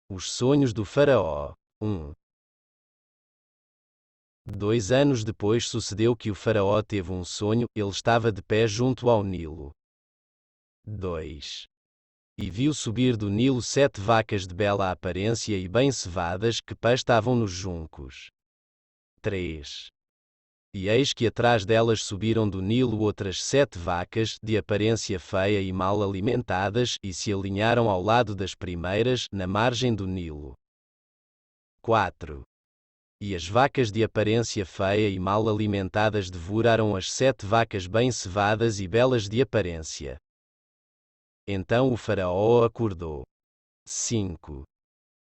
Os sonhos do faraó. 1. 2 anos depois sucedeu que o faraó teve um sonho, ele estava de pé junto ao Nilo. 2. E viu subir do Nilo 7 vacas de bela aparência e bem cevadas que pastavam nos juncos. 3. E eis que atrás delas subiram do Nilo outras 7 vacas, de aparência feia e mal alimentadas, e se alinharam ao lado das primeiras, na margem do Nilo. 4. E as vacas de aparência feia e mal alimentadas devoraram as 7 vacas bem cevadas e belas de aparência. Então o faraó acordou. 5.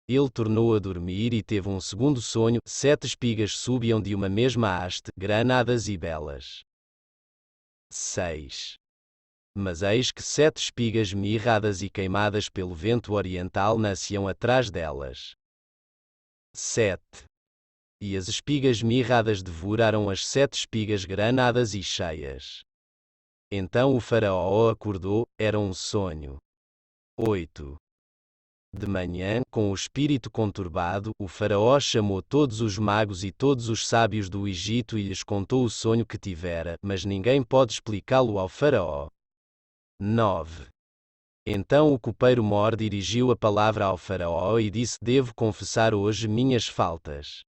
Ele tornou a dormir e teve um segundo sonho, 7 espigas subiam de uma mesma haste, granadas e belas. 6. Mas eis que 7 espigas mirradas e queimadas pelo vento oriental nasciam atrás delas. 7. E as espigas mirradas devoraram as 7 espigas granadas e cheias. Então o faraó acordou, era um sonho. 8. De manhã, com o espírito conturbado, o faraó chamou todos os magos e todos os sábios do Egito e lhes contou o sonho que tivera, mas ninguém pode explicá-lo ao faraó. 9. Então o copeiro Mor dirigiu a palavra ao faraó e disse: Devo confessar hoje minhas faltas.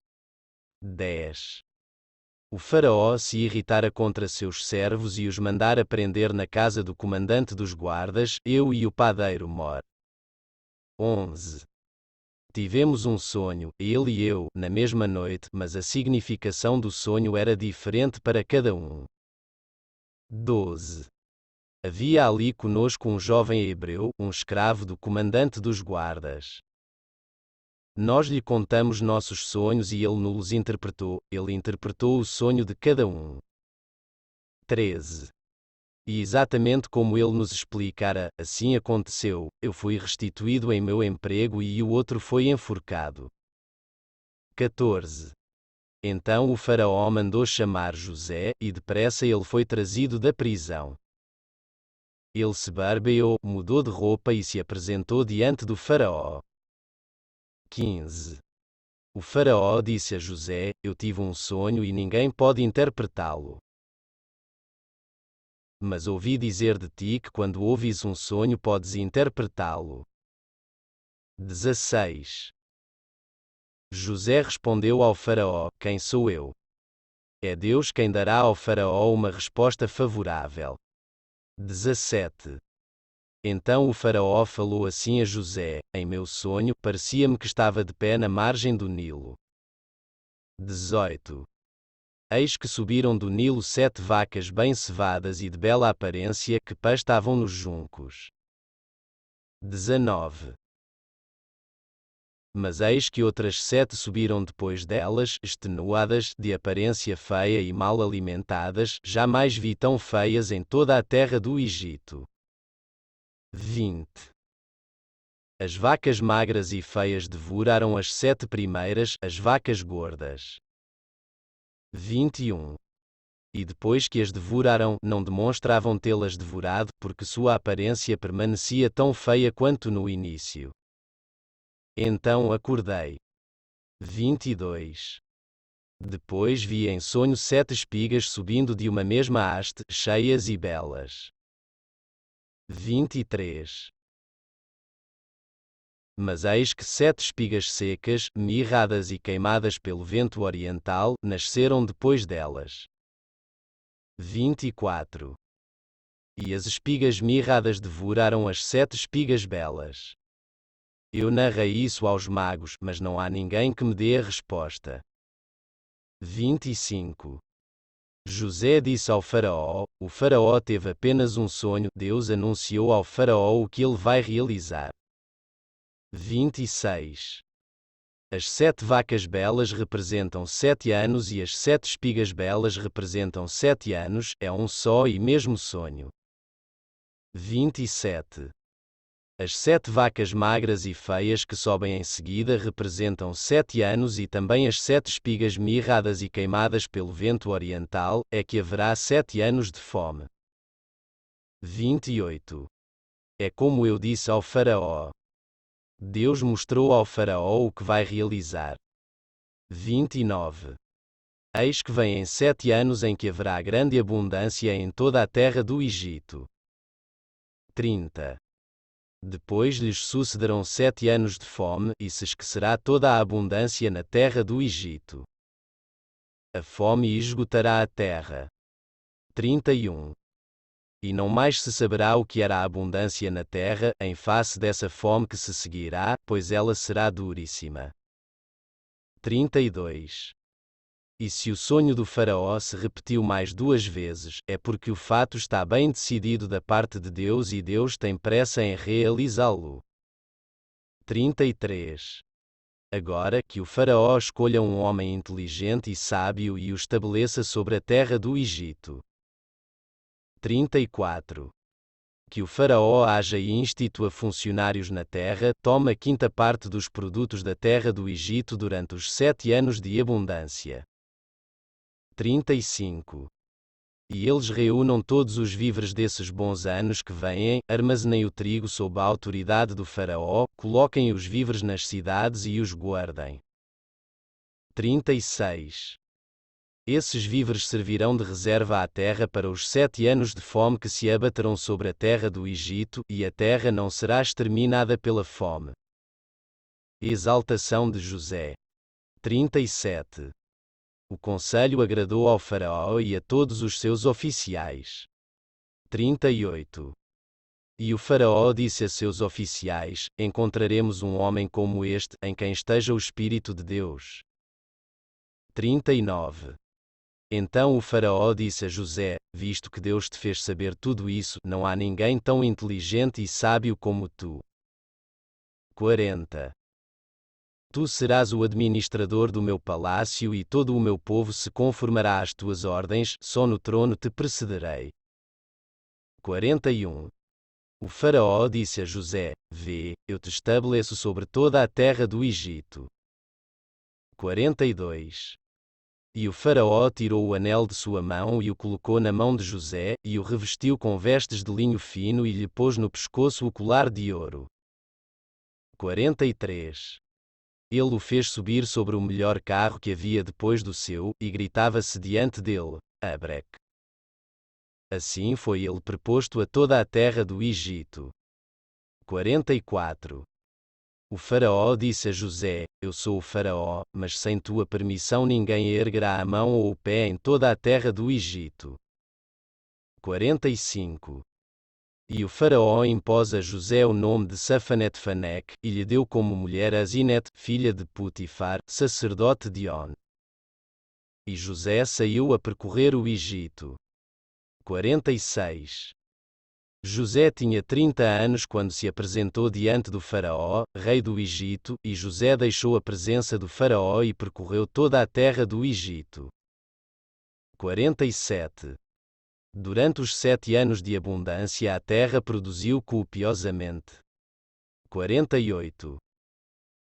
10. O faraó se irritara contra seus servos e os mandara prender na casa do comandante dos guardas, eu e o padeiro Mor. 11. Tivemos um sonho, ele e eu, na mesma noite, mas a significação do sonho era diferente para cada um. 12. Havia ali conosco um jovem hebreu, um escravo do comandante dos guardas. Nós lhe contamos nossos sonhos e ele nos interpretou, ele interpretou o sonho de cada um. 13. E exatamente como ele nos explicara, assim aconteceu, eu fui restituído em meu emprego e o outro foi enforcado. 14. Então o faraó mandou chamar José, e depressa ele foi trazido da prisão. Ele se barbeou, mudou de roupa e se apresentou diante do faraó. 15. O faraó disse a José: Eu tive um sonho e ninguém pode interpretá-lo. Mas ouvi dizer de ti que quando ouves um sonho podes interpretá-lo. 16. José respondeu ao faraó: Quem sou eu? É Deus quem dará ao faraó uma resposta favorável. 17. Então o faraó falou assim a José: Em meu sonho, parecia-me que estava de pé na margem do Nilo. 18. Eis que subiram do Nilo 7 vacas bem cevadas e de bela aparência que pastavam nos juncos. 19. Mas eis que outras 7 subiram depois delas, extenuadas, de aparência feia e mal alimentadas, jamais vi tão feias em toda a terra do Egito. 20. As vacas magras e feias devoraram as 7 primeiras, as vacas gordas. 21. E depois que as devoraram, não demonstravam tê-las devorado, porque sua aparência permanecia tão feia quanto no início. Então acordei. 22. Depois vi em sonho 7 espigas subindo de uma mesma haste, cheias e belas. 23. Mas eis que 7 espigas secas, mirradas e queimadas pelo vento oriental, nasceram depois delas. 24. E as espigas mirradas devoraram as 7 espigas belas. Eu narrei isso aos magos, mas não há ninguém que me dê a resposta. 25. José disse ao faraó: O faraó teve apenas um sonho, Deus anunciou ao faraó o que ele vai realizar. 26. As 7 vacas belas representam 7 anos e as 7 espigas belas representam 7 anos, é um só e mesmo sonho. 27. As 7 vacas magras e feias que sobem em seguida representam 7 anos e também as 7 espigas mirradas e queimadas pelo vento oriental, é que haverá 7 anos de fome. 28. É como eu disse ao faraó. Deus mostrou ao Faraó o que vai realizar. 29. Eis que vêm 7 anos em que haverá grande abundância em toda a terra do Egito. 30. Depois lhes sucederão 7 anos de fome, e se esquecerá toda a abundância na terra do Egito. A fome esgotará a terra. 31. E não mais se saberá o que era a abundância na terra, em face dessa fome que se seguirá, pois ela será duríssima. 32. E se o sonho do Faraó se repetiu mais 2 vezes, é porque o fato está bem decidido da parte de Deus e Deus tem pressa em realizá-lo. 33. Agora, que o Faraó escolha um homem inteligente e sábio e o estabeleça sobre a terra do Egito. 34. Que o Faraó haja e institua funcionários na terra, toma a 5ª parte dos produtos da terra do Egito durante os 7 anos de abundância. 35. E eles reúnam todos os víveres desses bons anos que vêm, armazenem o trigo sob a autoridade do Faraó, coloquem os víveres nas cidades e os guardem. 36. Esses víveres servirão de reserva à terra para os 7 anos de fome que se abaterão sobre a terra do Egito, e a terra não será exterminada pela fome. Exaltação de José. 37. O conselho agradou ao Faraó e a todos os seus oficiais. 38. E o Faraó disse a seus oficiais: Encontraremos um homem como este, em quem esteja o Espírito de Deus. 39. Então o Faraó disse a José: Visto que Deus te fez saber tudo isso, não há ninguém tão inteligente e sábio como tu. 40. Tu serás o administrador do meu palácio e todo o meu povo se conformará às tuas ordens, só no trono te precederei. 41. O Faraó disse a José: Vê, eu te estabeleço sobre toda a terra do Egito. 42. E o Faraó tirou o anel de sua mão e o colocou na mão de José, e o revestiu com vestes de linho fino e lhe pôs no pescoço o colar de ouro. 43. Ele o fez subir sobre o melhor carro que havia depois do seu, e gritava-se diante dele: Abrec. Assim foi ele preposto a toda a terra do Egito. 44. O Faraó disse a José: Eu sou o Faraó, mas sem tua permissão ninguém erguerá a mão ou o pé em toda a terra do Egito. 45. E o Faraó impôs a José o nome de Safanete-Faneque, e lhe deu como mulher Asinete, filha de Putifar, sacerdote de On. E José saiu a percorrer o Egito. 46. José tinha 30 anos quando se apresentou diante do Faraó, rei do Egito, e José deixou a presença do Faraó e percorreu toda a terra do Egito. 47. Durante os 7 anos de abundância a terra produziu copiosamente. 48.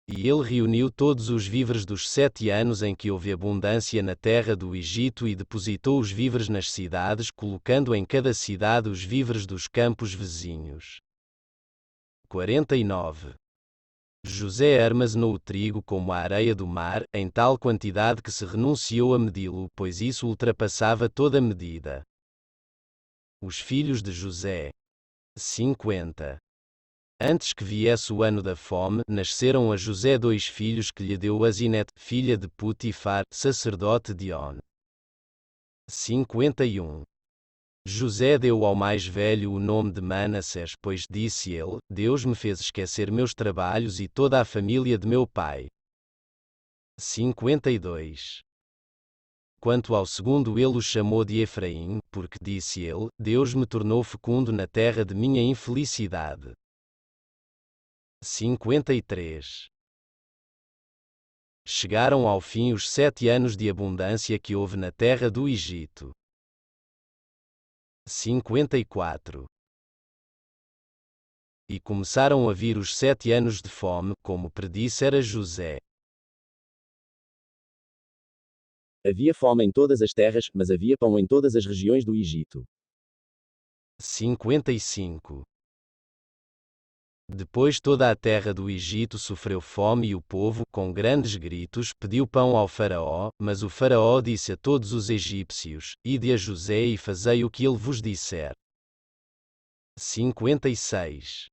E ele reuniu todos os víveres dos 7 anos em que houve abundância na terra do Egito e depositou os víveres nas cidades, colocando em cada cidade os víveres dos campos vizinhos. 49. José armazenou o trigo como a areia do mar, em tal quantidade que se renunciou a medi-lo, pois isso ultrapassava toda medida. Os filhos de José. 50. Antes que viesse o ano da fome, nasceram a José 2 filhos que lhe deu Asinete, filha de Putifar, sacerdote de On. 51. José deu ao mais velho o nome de Manassés, pois, disse ele, Deus me fez esquecer meus trabalhos e toda a família de meu pai. 52. Quanto ao segundo ele o chamou de Efraim, porque, disse ele, Deus me tornou fecundo na terra de minha infelicidade. 53. Chegaram ao fim os 7 anos de abundância que houve na terra do Egito. 54. E começaram a vir os 7 anos de fome, como predissera José. Havia fome em todas as terras, mas havia pão em todas as regiões do Egito. 55. Depois toda a terra do Egito sofreu fome e o povo, com grandes gritos, pediu pão ao faraó, mas o faraó disse a todos os egípcios: Ide a José e fazei o que ele vos disser. 56.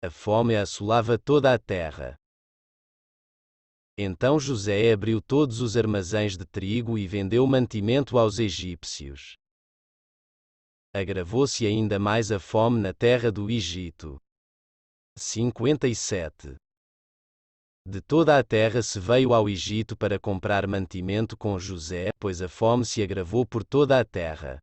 A fome assolava toda a terra. Então José abriu todos os armazéns de trigo e vendeu mantimento aos egípcios. Agravou-se ainda mais a fome na terra do Egito. 57. De toda a terra se veio ao Egito para comprar mantimento com José, pois a fome se agravou por toda a terra.